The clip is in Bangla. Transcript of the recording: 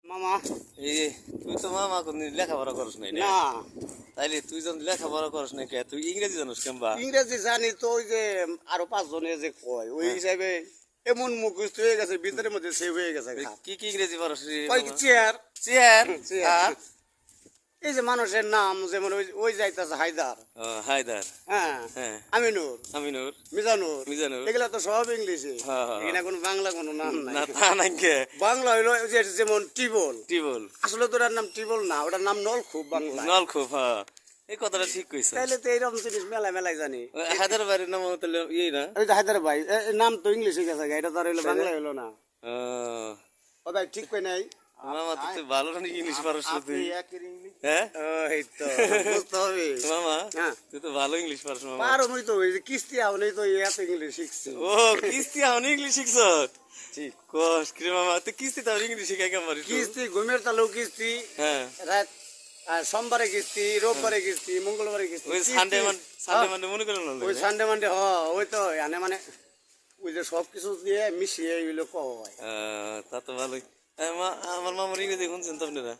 মামা এই যে তুই তো মামা কোনদিন লেখাপড়া করস নাই না? না তাইলে তুই যখন লেখাপড়া করস নাই কে তুই ইংরেজি জানিস কেমবা? ইংরেজি জানি তো ওই যে আরো 5 জনে যে কয় ওই হিসাবে এমন মুখস্থ হয়ে গেছে ভিতরের মধ্যে সে হয়ে গেছে তুই ঘা। কি কি ইংরেজি পারস রে কয় কি মামা? Chair chair chair. এই যে মানুষের নাম যেমন ওই যাইতেছে হায়দার, হায়দার, হ্যাঁ হ্যাঁ, আমিনুর, আমিনুর, মিজানুর, মিজানুর, এগুলা তো সব ইংলিশে। হ্যাঁ, হ্যাঁ, এখানে কোনো বাংলা কোনো নাম নাই। না তা নাই কে বাংলা হইলো ওই যে যেমন টিবল, টিবল, আসলে তো ওটার নাম টিবল না, ওটার নাম নলকূপ বাংলা। নলকূপ, হ্যাঁ এই কথাটা ঠিক কইছ। তাইলে তো এইরকম জিনিস মেলাই জানি। হায়দার বাড়ির নাম তাহলে ইয়ে না? ওই যে হায়দার ভাই নাম তো ইংলিশে গেছে, এটা তো আর হইলো বাংলা হইলো না। আহ, ও ভাই ঠিক কই নাই। মামা তুই ভালো না ইংলিশ পারস না তুই? একের ইংলিশ হ্যাঁ এই তো বুঝতে হবে। মামা হ্যাঁ তুই তো ভালো ইংলিশ পারস মামা। পারো মুই তো ওই যে কিস্তি আউনেই তো এত ইংলিশ শিখছি। ও কিস্তি এখন ইংলিশ শিখছ? ঠিক কস কি মামা তুই কিস্তি তাও ইংলিশ শিখাই কেমন পারিস? কিস্তি ঘুমের তালেও কিস্তি, হ্যাঁ রাত সোমবারে কিস্তি, রোববারে কিস্তি, মঙ্গলবারে কিস্তি, ওই কিস্তি। সানডে মানডে মনে করেন না ওই সানডে মানডে ওই তো এনে মানে ওই যে সব কিছু দিয়ে মিশিয়ে এগুলো কয়। তা তো ভালোই। আমার মামার ইংরেজি শুনছেন তো আপনারা?